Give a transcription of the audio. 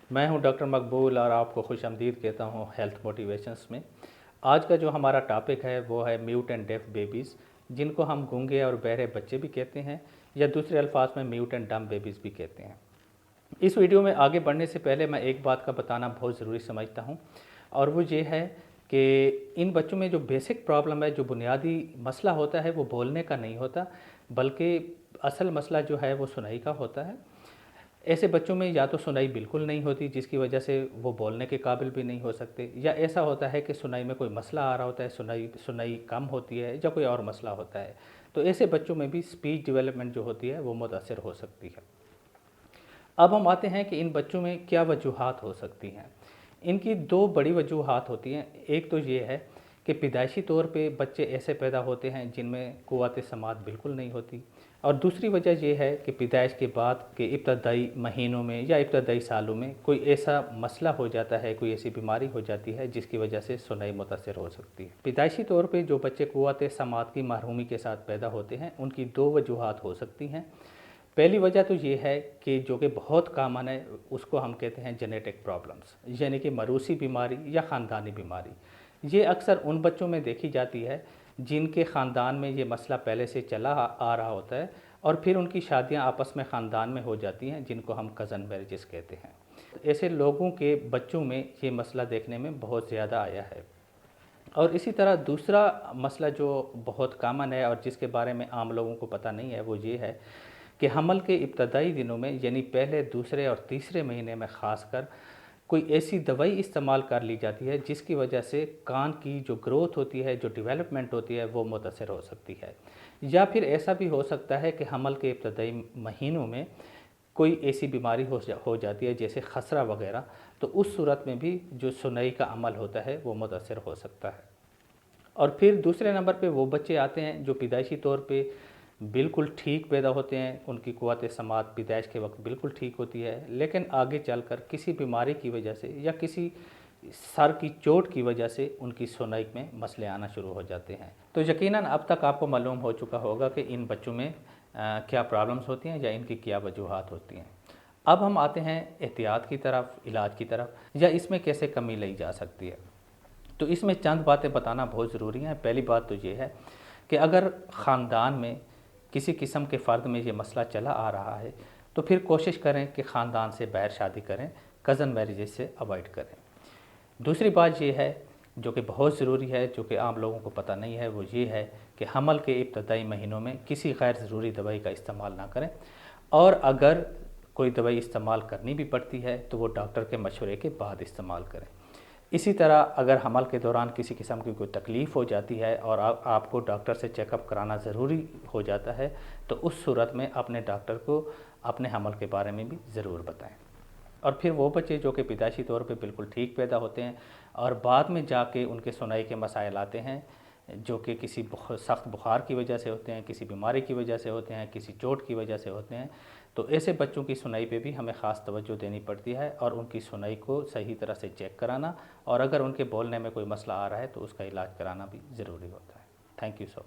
मैं हूं डॉक्टर मकबूल और आपको खुशामदीद कहता हूं हेल्थ मोटिवेशंस में। आज का जो हमारा टॉपिक है वो है म्यूट एंड डेफ बेबीज़, जिनको हम गूंगे और बहरे बच्चे भी कहते हैं या दूसरे अल्फाज में म्यूट एंड डम्ब बेबीज़ भी कहते हैं। इस वीडियो में आगे बढ़ने से पहले मैं एक बात का बताना बहुत ज़रूरी समझता हूं, और वो ये है कि इन बच्चों में जो बेसिक प्रॉब्लम है, जो बुनियादी मसला होता है, वो बोलने का नहीं होता, बल्कि असल मसला जो है वो सुनाई का होता है। ऐसे बच्चों में या तो सुनाई बिल्कुल नहीं होती, जिसकी वजह से वो बोलने के काबिल भी नहीं हो सकते, या ऐसा होता है कि सुनाई में कोई मसला आ रहा होता है, सुनाई सुनाई कम होती है या कोई और मसला होता है। तो ऐसे बच्चों में भी स्पीच डेवलपमेंट जो होती है वो मुतासर हो सकती है। अब हम आते हैं कि इन बच्चों में क्या वजूहात हो सकती हैं। इनकी दो बड़ी वजूहात होती हैं। एक तो ये है कि पैदाइशी तौर पे बच्चे ऐसे पैदा होते हैं जिनमें क़ुव्वत समात बिल्कुल नहीं होती, और दूसरी वजह यह है कि पैदाइश के बाद के इब्तदाई महीनों में या इब्तदाई सालों में कोई ऐसा मसला हो जाता है, कोई ऐसी बीमारी हो जाती है जिसकी वजह से सुनाई मुतासर हो सकती है। पैदाइशी तौर पे जो बच्चे क़ुव्वत समात की महरूमी के साथ पैदा होते हैं, उनकी दो वजूहात हो सकती हैं। पहली वजह तो ये है कि जो कि बहुत कॉमन है, उसको हम कहते हैं जेनेटिक प्रॉब्लम्स, यानी कि मरूसी बीमारी या ख़ानदानी बीमारी। ये अक्सर उन बच्चों में देखी जाती है जिनके ख़ानदान में ये मसला पहले से चला आ रहा होता है, और फिर उनकी शादियां आपस में ख़ानदान में हो जाती हैं, जिनको हम कज़न मैरिजेस कहते हैं। ऐसे लोगों के बच्चों में ये मसला देखने में बहुत ज़्यादा आया है। और इसी तरह दूसरा मसला जो बहुत कॉमन है और जिसके बारे में आम लोगों को पता नहीं है, वो ये है कि हमल के इब्तदाई दिनों में, यानी पहले, दूसरे और तीसरे महीने में ख़ासकर, कोई ऐसी दवाई इस्तेमाल कर ली जाती है जिसकी वजह से कान की जो ग्रोथ होती है, जो डेवलपमेंट होती है, वो मुतासर हो सकती है। या फिर ऐसा भी हो सकता है कि हमल के इब्तदाई महीनों में कोई ऐसी बीमारी हो जाती है जैसे खसरा वगैरह, तो उस सूरत में भी जो सुनई का अमल होता है वो मुतासर हो सकता है। और फिर दूसरे नंबर पे वो बच्चे आते हैं जो पैदाइशी तौर पे बिल्कुल ठीक पैदा होते हैं, उनकी क़ुव्वत समात पैदाइश के वक्त बिल्कुल ठीक होती है, लेकिन आगे चलकर किसी बीमारी की वजह से या किसी सर की चोट की वजह से उनकी सुनाई में मसले आना शुरू हो जाते हैं। तो यकीनन अब तक आपको मालूम हो चुका होगा कि इन बच्चों में क्या प्रॉब्लम्स होती हैं या इनकी क्या वजूहात होती हैं। अब हम आते हैं एहतियात की तरफ, इलाज की तरफ, या इसमें कैसे कमी लाई जा सकती है। तो इसमें चंद बातें बताना बहुत ज़रूरी हैं। पहली बात तो ये है कि अगर ख़ानदान में किसी किस्म के फ़र्द में ये मसला चला आ रहा है, तो फिर कोशिश करें कि ख़ानदान से बाहर शादी करें, कज़न मैरिजेस से अवॉइड करें। दूसरी बात ये है जो कि बहुत ज़रूरी है, जो कि आम लोगों को पता नहीं है, वो ये है कि हमल के इब्तदाई महीनों में किसी गैर ज़रूरी दवाई का इस्तेमाल ना करें, और अगर कोई दवाई इस्तेमाल करनी भी पड़ती है तो वो डॉक्टर के मशवरे के बाद इस्तेमाल करें। इसी तरह अगर हमल के दौरान किसी किस्म की कोई तकलीफ़ हो जाती है और आपको डॉक्टर से चेकअप कराना ज़रूरी हो जाता है, तो उस सूरत में अपने डॉक्टर को अपने हमल के बारे में भी ज़रूर बताएं। और फिर वो बच्चे जो कि पैदाइशी तौर पे बिल्कुल ठीक पैदा होते हैं और बाद में जाके उनके सुनाई के मसाइल आते हैं, जो कि किसी सख्त बुखार की वजह से होते हैं, किसी बीमारी की वजह से होते हैं, किसी चोट की वजह से होते हैं, तो ऐसे बच्चों की सुनाई पे भी हमें ख़ास तवज्जो देनी पड़ती है और उनकी सुनाई को सही तरह से चेक कराना, और अगर उनके बोलने में कोई मसला आ रहा है तो उसका इलाज कराना भी ज़रूरी होता है। Thank you so much.